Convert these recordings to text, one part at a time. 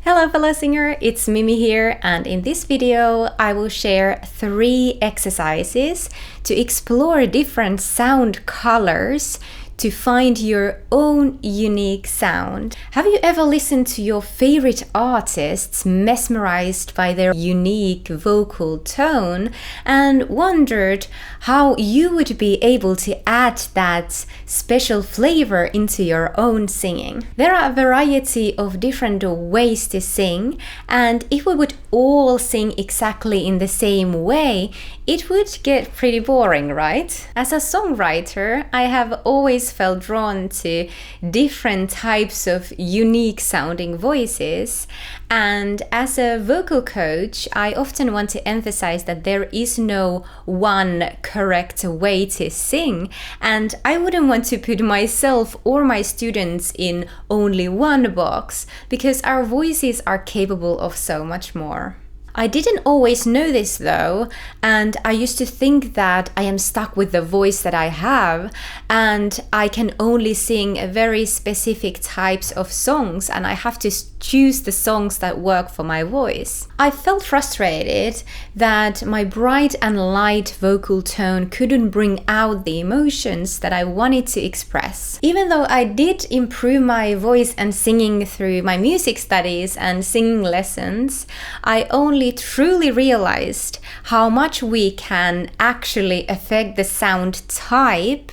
Hello fellow singer, it's Mimi here, and in this video I will share 3 exercises to explore different sound colors to find your own unique sound. Have you ever listened to your favorite artists mesmerized by their unique vocal tone and wondered how you would be able to add that special flavor into your own singing? There are a variety of different ways to sing, and if we would all sing exactly in the same way, it would get pretty boring, right? As a songwriter, I have always felt drawn to different types of unique sounding voices, and as a vocal coach, I often want to emphasize that there is no one correct way to sing, and I wouldn't want to put myself or my students in only one box because our voices are capable of so much more. I didn't always know this though, and I used to think that I am stuck with the voice that I have and I can only sing very specific types of songs and I have to choose the songs that work for my voice. I felt frustrated that my bright and light vocal tone couldn't bring out the emotions that I wanted to express. Even though I did improve my voice and singing through my music studies and singing lessons, I only truly realized how much we can actually affect the sound type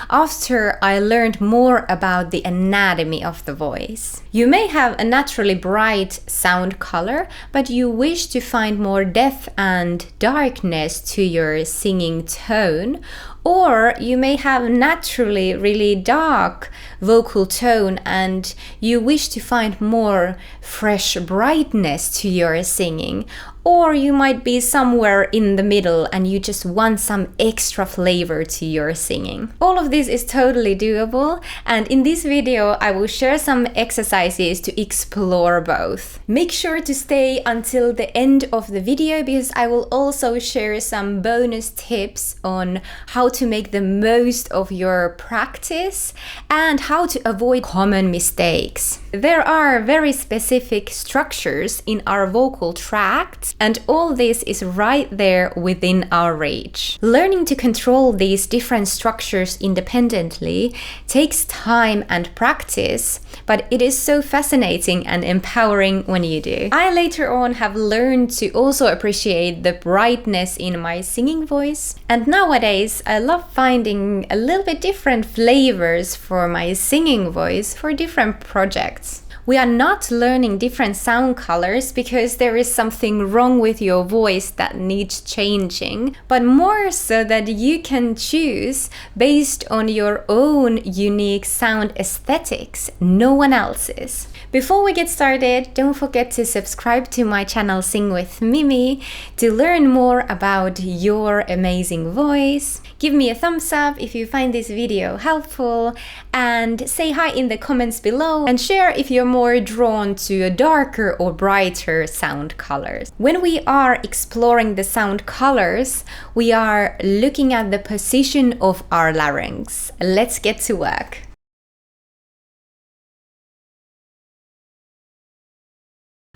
after I learned more about the anatomy of the voice. You may have a naturally bright sound color, but you wish to find more depth and darkness to your singing tone, or you may have naturally really dark vocal tone and you wish to find more fresh brightness to your singing, or you might be somewhere in the middle and you just want some extra flavor to your singing. All of this is totally doable, and in this video I will share some exercises to explore both. Make sure to stay until the end of the video because I will also share some bonus tips on how to make the most of your practice and how to avoid common mistakes. There are very specific structures in our vocal tracts, and all this is right there within our reach. Learning to control these different structures independently takes time and practice, but it is so fascinating and empowering when you do. I later on have learned to also appreciate the brightness in my singing voice, and nowadays I love finding a little bit different flavors for my singing voice for different projects. We are not learning different sound colors because there is something wrong with your voice that needs changing, but more so that you can choose based on your own unique sound aesthetics, no one else's. Before we get started, don't forget to subscribe to my channel Sing with Mimi to learn more about your amazing voice. Give me a thumbs up if you find this video helpful, and say hi in the comments below and share if you're more drawn to a darker or brighter sound colors. When we are exploring the sound colors, we are looking at the position of our larynx. Let's get to work.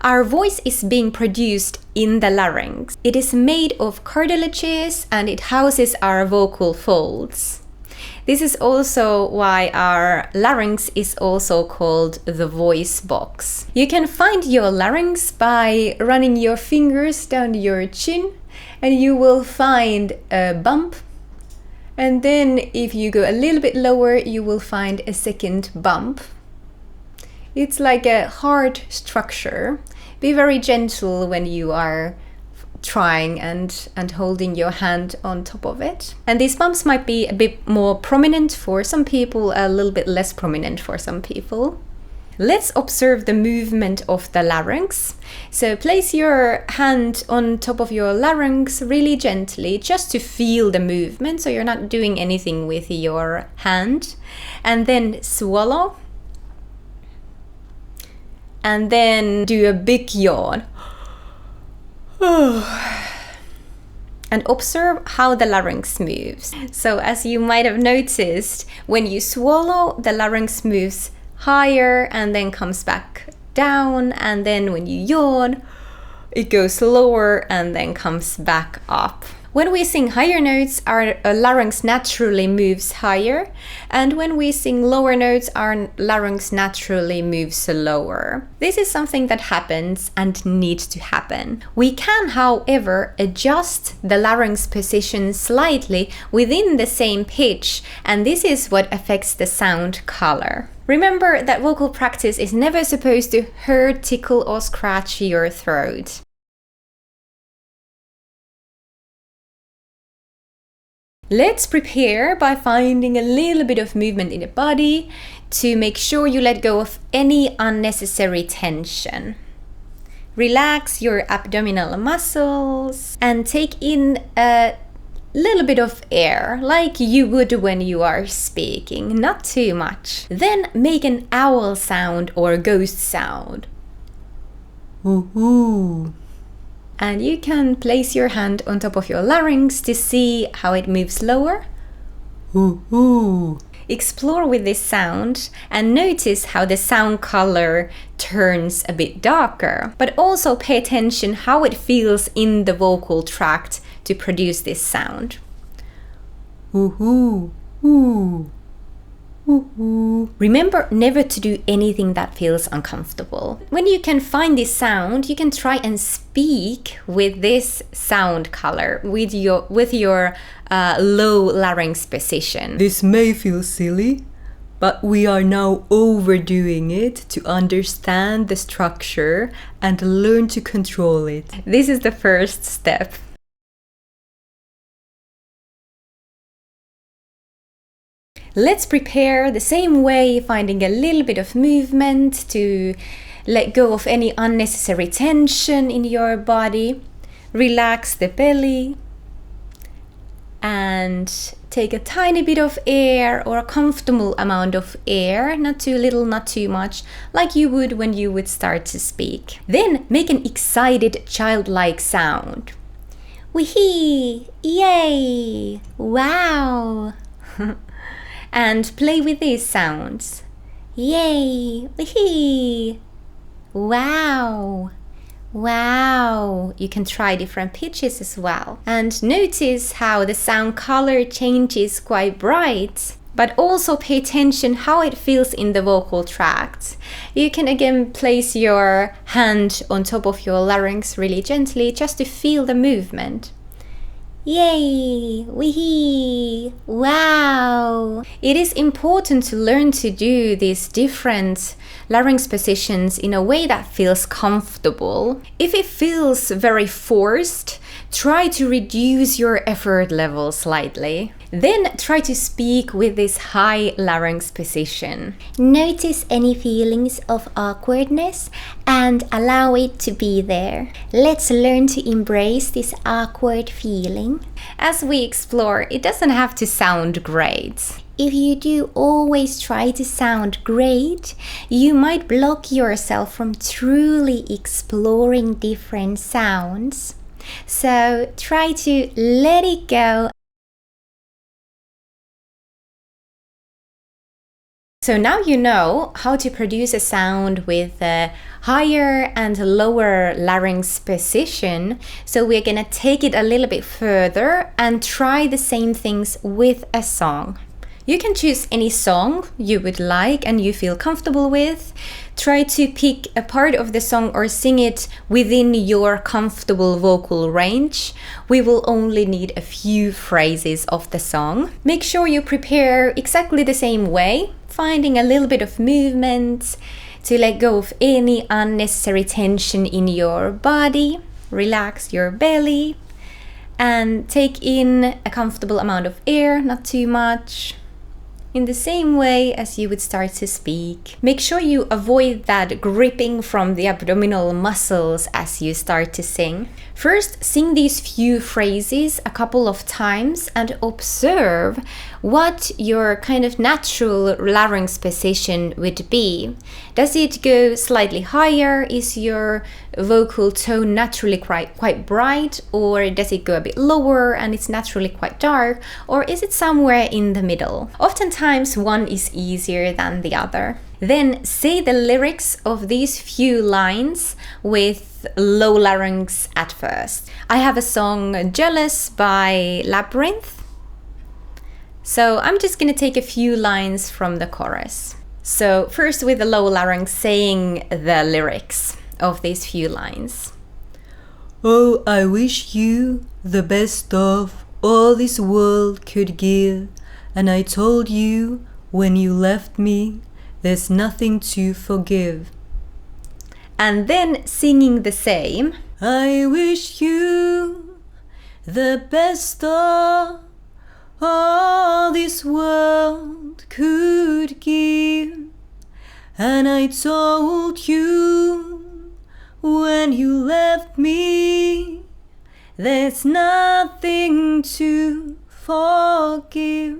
Our voice is being produced in the larynx. It is made of cartilages and it houses our vocal folds. This is also why our larynx is also called the voice box. You can find your larynx by running your fingers down your chin and you will find a bump. And then if you go a little bit lower, you will find a second bump. It's like a hard structure. Be very gentle when you are trying and holding your hand on top of it. And these bumps might be a bit more prominent for some people, a little bit less prominent for some people. Let's observe the movement of the larynx. So place your hand on top of your larynx really gently, just to feel the movement, so you're not doing anything with your hand. And then swallow. And then do a big yawn. And observe how the larynx moves. So as you might have noticed, when you swallow, the larynx moves higher and then comes back down, and then when you yawn, it goes lower and then comes back up. When we sing higher notes, our larynx naturally moves higher, and when we sing lower notes, our larynx naturally moves lower. This is something that happens and needs to happen. We can, however, adjust the larynx position slightly within the same pitch, and this is what affects the sound color. Remember that vocal practice is never supposed to hurt, tickle, or scratch your throat. Let's prepare by finding a little bit of movement in the body to make sure you let go of any unnecessary tension. Relax your abdominal muscles and take in a little bit of air, like you would when you are speaking, not too much. Then make an owl sound or ghost sound. Ooh. And you can place your hand on top of your larynx to see how it moves lower. Ooh. Explore with this sound and notice how the sound color turns a bit darker. But also pay attention how it feels in the vocal tract to produce this sound. Ooh. Ooh. Remember never to do anything that feels uncomfortable. When you can find this sound, you can try and speak with this sound color, with your low larynx position. This may feel silly, but we are now overdoing it to understand the structure and learn to control it. This is the first step. Let's prepare the same way, finding a little bit of movement to let go of any unnecessary tension in your body. Relax the belly and take a tiny bit of air or a comfortable amount of air, not too little, not too much, like you would when you would start to speak. Then make an excited childlike sound. Wee-hee, yay, wow. And play with these sounds. Yay, wee-hee, wow, wow. You can try different pitches as well. And notice how the sound color changes quite bright, but also pay attention how it feels in the vocal tract. You can again place your hand on top of your larynx really gently just to feel the movement. Yay, wee-hee, wow. It is important to learn to do these different larynx positions in a way that feels comfortable. If it feels very forced, try to reduce your effort level slightly. Then try to speak with this high larynx position. Notice any feelings of awkwardness and allow it to be there. Let's learn to embrace this awkward feeling. As we explore, it doesn't have to sound great. If you do always try to sound great, you might block yourself from truly exploring different sounds. So try to let it go. So now you know how to produce a sound with a higher and lower larynx position. So we're gonna take it a little bit further and try the same things with a song. You can choose any song you would like and you feel comfortable with. Try to pick a part of the song or sing it within your comfortable vocal range. We will only need a few phrases of the song. Make sure you prepare exactly the same way, finding a little bit of movement to let go of any unnecessary tension in your body. Relax your belly and take in a comfortable amount of air, not too much. In the same way as you would start to speak. Make sure you avoid that gripping from the abdominal muscles as you start to sing. First, sing these few phrases a couple of times and observe what your kind of natural larynx position would be. Does it go slightly higher? Is your vocal tone naturally quite bright? Or does it go a bit lower and it's naturally quite dark? Or is it somewhere in the middle? Oftentimes sometimes one is easier than the other. Then say the lyrics of these few lines with low larynx at first. I have a song Jealous by Labyrinth. So I'm just gonna take a few lines from the chorus. So first with the low larynx, saying the lyrics of these few lines. Oh, I wish you the best of all this world could give. And I told you when you left me, there's nothing to forgive. And then singing the same. I wish you the best of all this world could give. And I told you when you left me, there's nothing to forgive.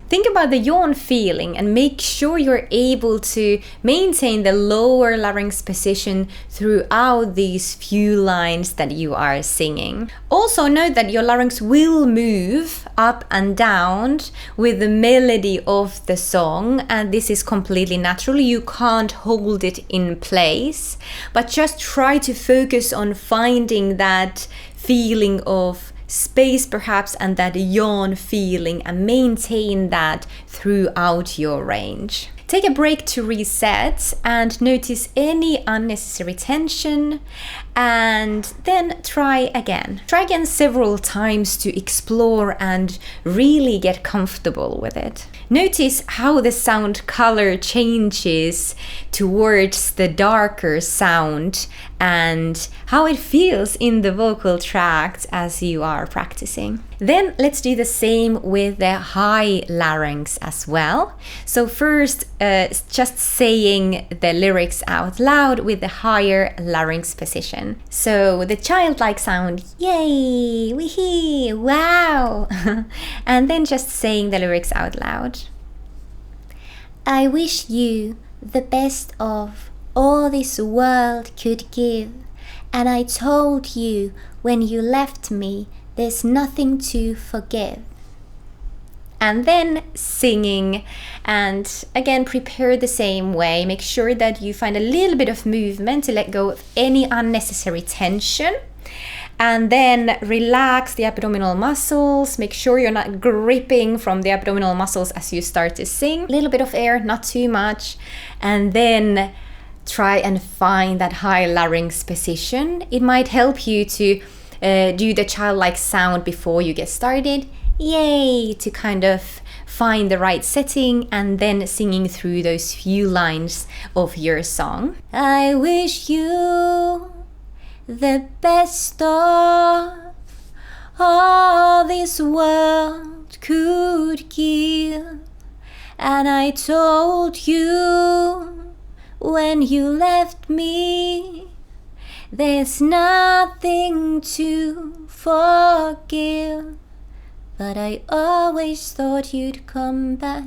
Think about the yawn feeling and make sure you're able to maintain the lower larynx position throughout these few lines that you are singing. Also note that your larynx will move up and down with the melody of the song, and this is completely natural. You can't hold it in place, but just try to focus on finding that feeling of space perhaps and that yawn feeling and maintain that throughout your range. Take a break to reset and notice any unnecessary tension, and then try again. Try again several times to explore and really get comfortable with it. Notice how the sound color changes towards the darker sound and how it feels in the vocal tract as you are practicing. Then let's do the same with the high larynx as well. So first, just saying the lyrics out loud with the higher larynx position. So the childlike sound, yay, wee, wow. And then just saying the lyrics out loud. I wish you the best of all this world could give. And I told you when you left me, there's nothing to forgive. And then singing, and again prepare the same way. Make sure that you find a little bit of movement to let go of any unnecessary tension. And then relax the abdominal muscles. Make sure you're not gripping from the abdominal muscles as you start to sing. A little bit of air, not too much. And then try and find that high larynx position. It might help you to do the childlike sound before you get started. Yay! To kind of find the right setting and then singing through those few lines of your song. I wish you the best of all this world could give. And I told you when you left me, there's nothing to forgive. But I always thought you'd come back.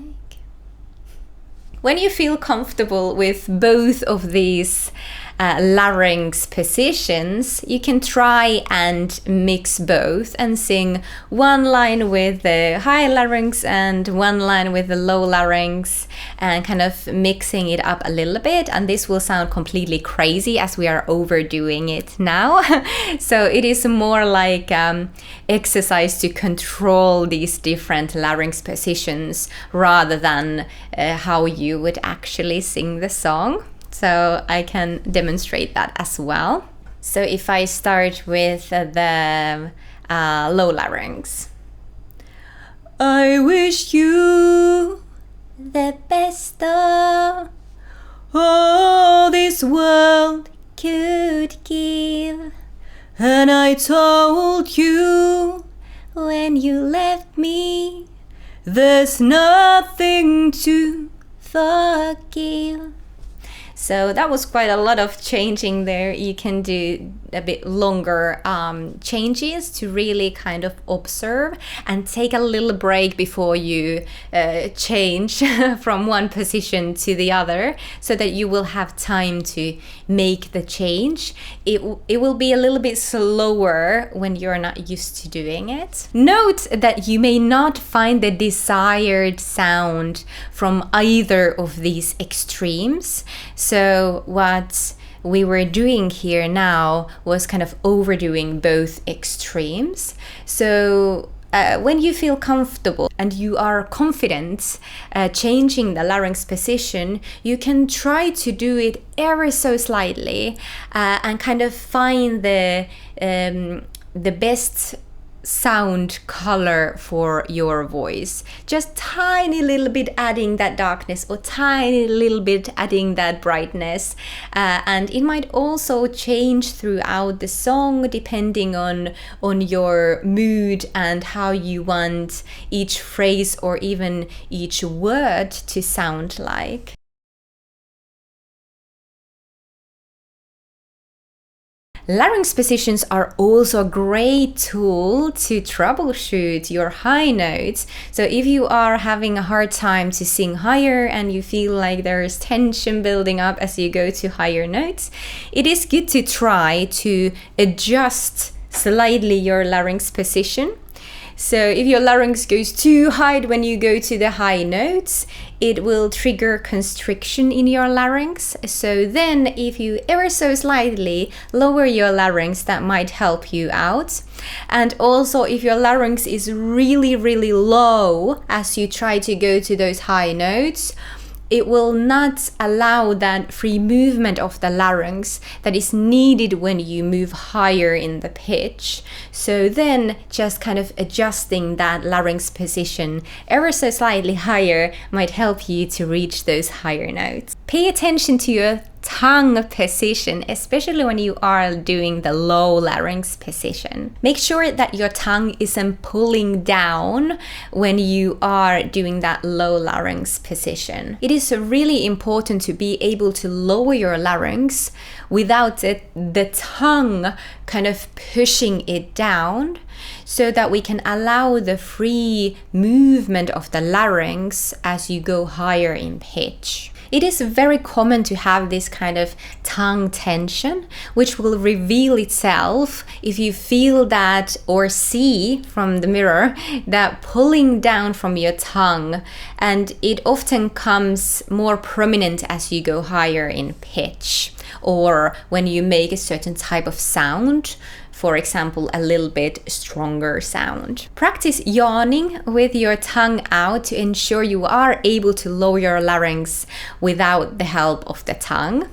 When you feel comfortable with both of these larynx positions, you can try and mix both and sing one line with the high larynx and one line with the low larynx, and kind of mixing it up a little bit. And this will sound completely crazy as we are overdoing it now. So it is more like exercise to control these different larynx positions rather than how you would actually sing the song. So I can demonstrate that as well. So if I start with the low larynx. I wish you the best of all this world could give. And I told you when you left me, there's nothing to forgive. So that was quite a lot of changing there. You can do a bit longer changes to really kind of observe and take a little break before you change from one position to the other, so that you will have time to make the change. It will be a little bit slower when you're not used to doing it. Note that you may not find the desired sound from either of these extremes. So what we were doing here now was kind of overdoing both extremes. So when you feel comfortable and you are confident changing the larynx position, you can try to do it ever so slightly and kind of find the best sound color for your voice. Just tiny little bit adding that darkness, or tiny little bit adding that brightness, and it might also change throughout the song depending on your mood and how you want each phrase or even each word to sound like. Larynx positions are also a great tool to troubleshoot your high notes. So if you are having a hard time to sing higher and you feel like there is tension building up as you go to higher notes, it is good to try to adjust slightly your larynx position. So if your larynx goes too high when you go to the high notes, it will trigger constriction in your larynx. So then if you ever so slightly lower your larynx, that might help you out. And also if your larynx is really, really low as you try to go to those high notes, it will not allow that free movement of the larynx that is needed when you move higher in the pitch. So then just kind of adjusting that larynx position ever so slightly higher might help you to reach those higher notes. Pay attention to your tongue position, especially when you are doing the low larynx position. Make sure that your tongue isn't pulling down when you are doing that low larynx position. It is really important to be able to lower your larynx without the tongue kind of pushing it down, so that we can allow the free movement of the larynx as you go higher in pitch. It is very common to have this kind of tongue tension, which will reveal itself if you feel that or see from the mirror that pulling down from your tongue, and it often comes more prominent as you go higher in pitch or when you make a certain type of sound. For example, a little bit stronger sound. Practice yawning with your tongue out to ensure you are able to lower your larynx without the help of the tongue.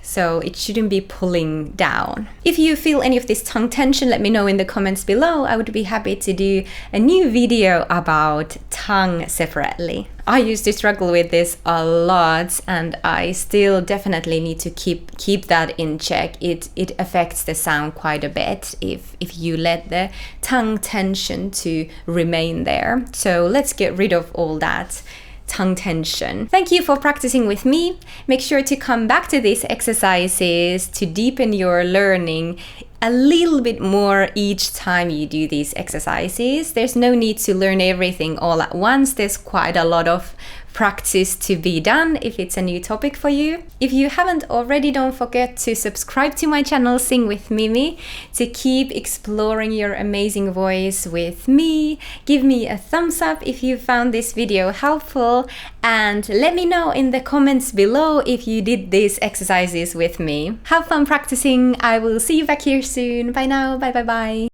So it shouldn't be pulling down. If you feel any of this tongue tension, let me know in the comments below. I would be happy to do a new video about tongue separately. I used to struggle with this a lot, and I still definitely need to keep that in check. It affects the sound quite a bit if you let the tongue tension to remain there. So let's get rid of all that tongue tension. Thank you for practicing with me. Make sure to come back to these exercises to deepen your learning a little bit more each time you do these exercises. There's no need to learn everything all at once. There's quite a lot of practice to be done if it's a new topic for you. If you haven't already, don't forget to subscribe to my channel Sing with Mimi to keep exploring your amazing voice with me. Give me a thumbs up if you found this video helpful, and let me know in the comments below if you did these exercises with me. Have fun practicing. I will see you back here soon. Bye now. Bye bye bye.